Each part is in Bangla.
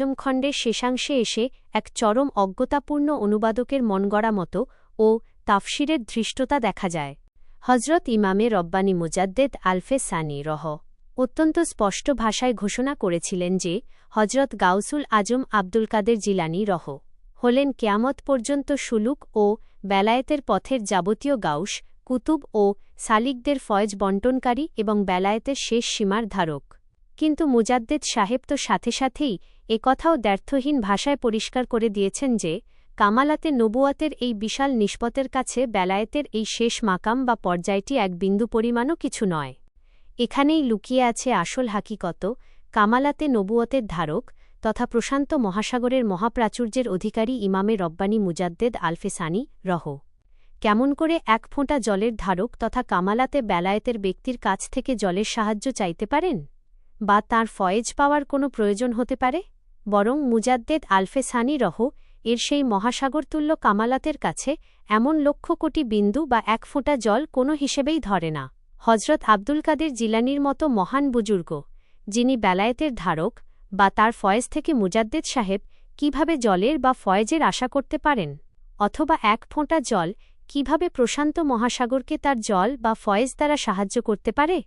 পঞ্চম খণ্ডের শেষাংশে এসে এক চরম অজ্ঞতাপূর্ণ অনুবাদকের মনগড়া মতো ও তাফসিরের ধৃষ্টতা দেখা যায়। হজরত ইমামে রব্বানী মুজাদ্দেদ আলফে সানি রহ অত্যন্ত স্পষ্ট ভাষায় ঘোষণা করেছিলেন যে হজরত গাউসুল আজম আব্দুল কাদের জিলানী রহ হলেন কেয়ামত পর্যন্ত সুলুক ও বেলায়েতের পথের যাবতীয় গাউস, কুতুব ও সালিকদের ফয়েজ বণ্টনকারী এবং বেলায়েতের শেষ সীমার ধারক। কিন্তু মুজাদ্দেদ সাহেব তো সাথে সাথেই একথাও দ্ব্যর্থহীন ভাষায় পরিষ্কার করে দিয়েছেন যে কামালাতে নবুয়াতের এই বিশাল নিষ্পতের কাছে বেলায়েতের এই শেষ মাকাম বা পর্যায়টি এক বিন্দু পরিমাণও কিছু নয়। এখানেই লুকিয়ে আছে আসল হাকিকত, কামালাতে নবুয়তের ধারক তথা প্রশান্ত মহাসাগরের মহাপ্রাচুর্যের অধিকারী ইমামে রব্বানী মুজাদ্দেদ আলফে সানি রহ কেমন করে এক ফোঁটা জলের ধারক তথা কামালাতে বেলায়েতের ব্যক্তির কাছ থেকে জলের সাহায্য চাইতে পারেন বা তাঁর ফয়েজ পাওয়ার কোনো প্রয়োজন হতে পারে, বরং মুজাদ্দেদ আলফে সানি রহ এর সেই মহাসাগরতুল্য কামালাতের কাছে এমন লক্ষ কোটি বিন্দু বা এক ফোঁটা জল কোনো হিসেবেই ধরে না। হজরত আব্দুল কাদের জিলানীর মতো মহান বুজুর্গ, যিনি বেলায়েতের ধারক বা তার ফয়েজ থেকে মুজাদ্দেদ সাহেব কিভাবে জলের বা ফয়েজের আশা করতে পারেন, অথবা এক ফোঁটা জল কিভাবে প্রশান্ত মহাসাগরকে তার জল বা ফয়েজ দ্বারা সাহায্য করতে পারে?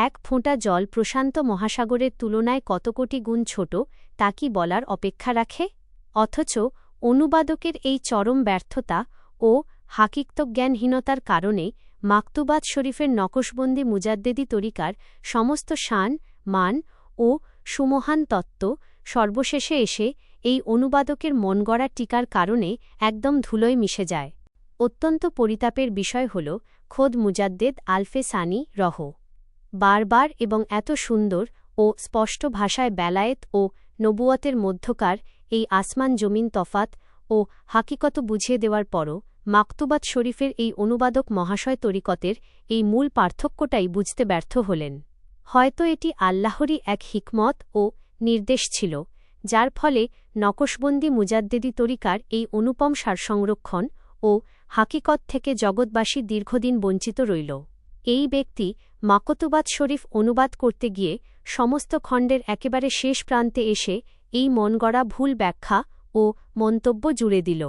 এক ফোঁটা জল প্রশান্ত মহাসাগরের তুলনায় কত কোটি গুণ ছোট তা কি বলার অপেক্ষা রাখে? অথচ অনুবাদকের এই চরম ব্যর্থতা ও হাকিকতজ্ঞানহীনতার কারণে মাকতুবাত শরীফের নকশবন্দি মুজাদ্দেদি তরিকার সমস্ত শান, মান ও সুমহান তত্ত্ব সর্বশেষে এসে এই অনুবাদকের মনগড়া টিকার কারণে একদম ধুলোয় মিশে যায়। অত্যন্ত পরিতাপের বিষয় হল খোদ মুজাদ্দেদ আলফে সানি রহ বারবার এবং এত সুন্দর ও স্পষ্ট ভাষায় বেলায়েত ও নবুয়াতের মধ্যকার এই আসমান জমিন তফাত ও হাকিকত বুঝিয়ে দেওয়ার পরও মাকতুবাত শরীফের এই অনুবাদক মহাশয় তরিকতের এই মূল পার্থক্যটাই বুঝতে ব্যর্থ হলেন। হয়তো এটি আল্লাহরই এক হিকমত ও নির্দেশ ছিল, যার ফলে নকশবন্দি মুজাদ্দেদি তরিকার এই অনুপম সারসংরক্ষণ ও হাকিকত থেকে জগৎবাসী দীর্ঘদিন বঞ্চিত রইল। এই ব্যক্তি মাকতুবাত শরীফ অনুবাদ করতে গিয়ে সমস্ত খণ্ডের একেবারে শেষ প্রান্তে এসে এই মনগড়া ভুল ব্যাখ্যা ও মন্তব্য জুড়ে দিল।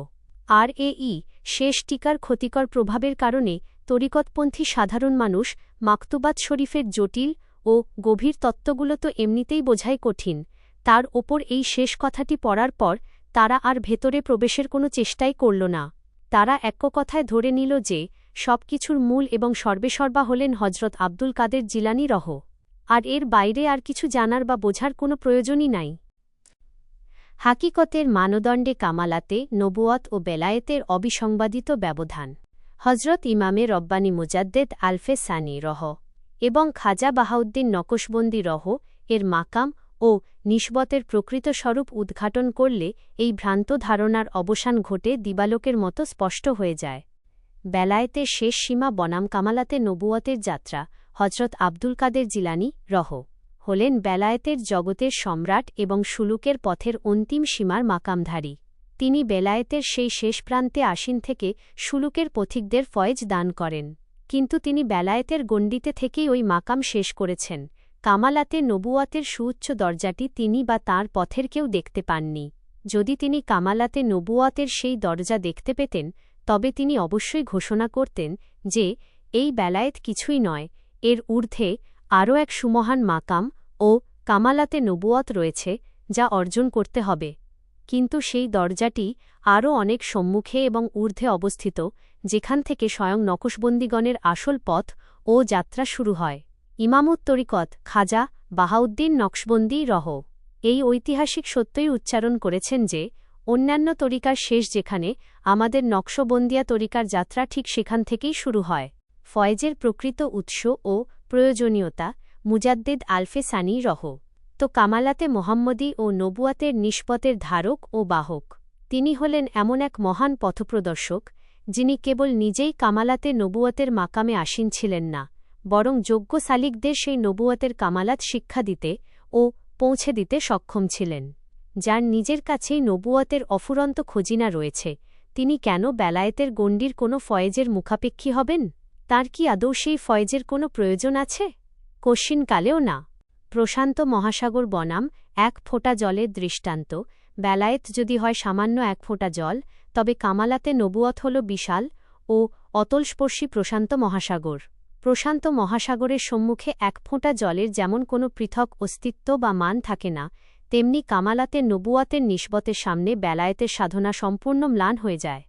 আর এই শেষ টিকার ক্ষতিকর প্রভাবের কারণে তরিকতপন্থী সাধারণ মানুষ মাকতুবাত শরীফের জটিল ও গভীর তত্ত্বগুলো তো এমনিতেই বোঝাই কঠিন, তার ওপর এই শেষ কথাটি পড়ার পর তারা আর ভেতরে প্রবেশের কোনো চেষ্টাই করল না। তারা এক কথায় ধরে নিল যে সবকিছুর মূল এবং সর্বেসর্বা হলেন হজরত আব্দুল কাদের জিলানী রহ, আর এর বাইরে আর কিছু জানার বা বোঝার কোনো প্রয়োজনই নাই। হাকিকতের মানদণ্ডে কামালাতে নবুয়াত ও বেলায়েতের অবিসংবাদিত ব্যবধান। হজরত ইমামে রব্বানী মুজাদ্দেদ আলফে সানি রহ এবং খাজা বাহাউদ্দিন নকশবন্দি রহ এর মাকাম ও নিসবতের প্রকৃত স্বরূপ উদ্ঘাটন করলে এই ভ্রান্ত ধারণার অবসান ঘটে দিবালোকের মতো স্পষ্ট হয়ে যায়। বেলায়েতের শেষ সীমা বনাম কামালাতে নবুয়াতের যাত্রা। হজরত আব্দুল কাদের জিলানী রহ হলেন বেলায়েতের জগতের সম্রাট এবং সুলুকের পথের অন্তিম সীমার মাকামধারী। তিনি বেলায়েতের সেই শেষ প্রান্তে আসীন থেকে সুলুকের পথিকদের ফয়েজ দান করেন, কিন্তু তিনি বেলায়েতের গণ্ডিতে থেকেই ওই মাকাম শেষ করেছেন। কামালাতে নবুয়াতের সুউচ্চ দরজাটি তিনি বা তাঁর পথের কেউ দেখতে পাননি। যদি তিনি কামালাতে নবুয়াতের সেই দরজা দেখতে পেতেন, তবে তিনি অবশ্যই ঘোষণা করতেন যে এই বেলায়েত কিছুই নয়, এর ঊর্ধ্বে আরও এক সুমহান মাকাম ও কামালাতে নবুয়াত রয়েছে যা অর্জন করতে হবে। কিন্তু সেই দরজাটি আরও অনেক সম্মুখে এবং ঊর্ধ্বে অবস্থিত, যেখান থেকে স্বয়ং নকশবন্দিগণের আসল পথ ও যাত্রা শুরু হয়। ইমামুত তরিকত খাজা বাহাউদ্দিন নকশবন্দি রহ এই ঐতিহাসিক সত্যই উচ্চারণ করেছেন যে অন্যান্য তরিকার শেষ যেখানে, আমাদের নকশবন্দিয়া তরিকার যাত্রা ঠিক সেখান থেকেই শুরু হয়। ফয়েজের প্রকৃত উৎস ও প্রয়োজনীয়তা। মুজাদ্দেদ আলফে সানি রহ তো কামালাতে মোহাম্মদী ও নবুয়াতের নিষ্পতের ধারক ও বাহক। তিনি হলেন এমন এক মহান পথপ্রদর্শক, যিনি কেবল নিজেই কামালাতে নবুয়াতের মাকামে আসীন ছিলেন না, বরং যোগ্য সালিকদের সেই নবুয়াতের কামালাত শিক্ষা দিতে ও পৌঁছে দিতে সক্ষম ছিলেন। যার নিজের কাছেই নবুয়াতের অফুরন্ত খজিনা রয়েছে, তিনি কেন বেলায়েতের গণ্ডির কোনো ফয়েজের মুখাপেক্ষী হবেন? তার কি আদৌ সেই ফয়েজের কোনো প্রয়োজন আছে? কশ্চিনকালেও না। প্রশান্ত মহাসাগর বনাম এক ফোঁটা জলের দৃষ্টান্ত। বেলায়েত যদি হয় সামান্য এক ফোঁটা জল, তবে কামালাতে নবুয়ত হল বিশাল ও অতলস্পর্শী প্রশান্ত মহাসাগর। প্রশান্ত মহাসাগরের সম্মুখে এক ফোঁটা জলের যেমন কোনো পৃথক অস্তিত্ব বা মান থাকে না, তেমনি কামালাতে নবুয়াতের নিসবতের সামনে বেলায়েতের সাধনা সম্পূর্ণ ম্লান হয়ে যায়।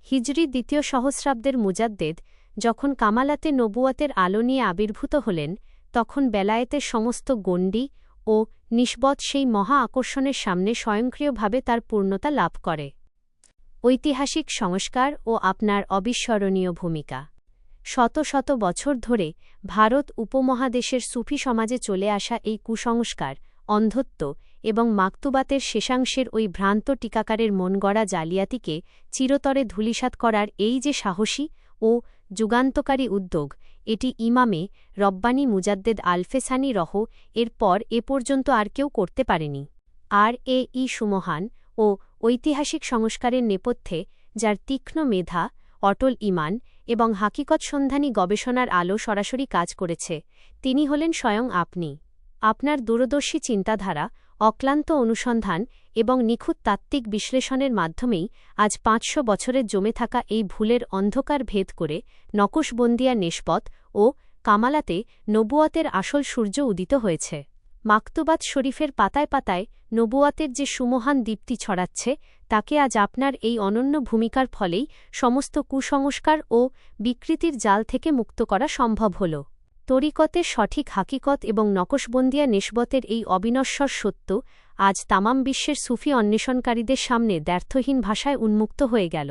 হিজরি ২য় সহস্রাব্দের মুজাদ্দেদ যখন কামালাতে নবুয়াতের আলো নিয়ে আবির্ভূত হলেন, তখন বেলায়েতের সমস্ত গণ্ডি ও নিসবত সেই মহা আকর্ষণের সামনে স্বয়ংক্রিয়ভাবে তার পূর্ণতা লাভ করে। ঐতিহাসিক সংস্কার ও আপনার অবিস্মরণীয় ভূমিকা। শত শত বছর ধরে ভারত উপমহাদেশের সুফি সমাজে চলে আসা এই কুসংস্কার, অন্ধত্ব এবং মাকতুবাতের শেষাংশের ওই ভ্রান্ত টিকাকারের মনগড়া জালিয়াতিকে চিরতরে ধূলিসাৎ করার এই যে সাহসী ও যুগান্তকারী উদ্যোগ, এটি ইমামে রব্বানী মুজাদ্দেদ আলফে সানি এর পর এ পর্যন্ত আর কেউ করতে পারেনি। আর এই সুমহান ও ঐতিহাসিক সংস্কারের নেপথ্যে যার তীক্ষ্ণ মেধা, অটল ঈমান এবং হাকিকত সন্ধানী গবেষণার আলো সরাসরি কাজ করেছে, তিনি হলেন স্বয়ং আপনি। আপনার দূরদর্শী চিন্তাধারা, অক্লান্ত অনুসন্ধান এবং নিখুঁত তাত্ত্বিক বিশ্লেষণের মাধ্যমেই আজ ৫০০ বছরের জমে থাকা এই ভুলের অন্ধকার ভেদ করে নকশবন্দিয়া নিসবত ও কামালাতে নবুয়াতের আসল সূর্য উদিত হয়েছে। মাকতুবাত শরীফের পাতায় পাতায় নবুয়াতের যে সুমহান দীপ্তি ছড়াচ্ছে, তাকে আজ আপনার এই অনন্য ভূমিকার ফলেই সমস্ত কুসংস্কার ও বিকৃতির জাল থেকে মুক্ত করা সম্ভব হল। তরিকতের সঠিক হাকিকত এবং নকশবন্দিয়া নিসবতের এই অবিনশ্বর সত্য আজ তামাম বিশ্বের সুফি অন্বেষণকারীদের সামনে দ্ব্যর্থহীন ভাষায় উন্মুক্ত হয়ে গেল।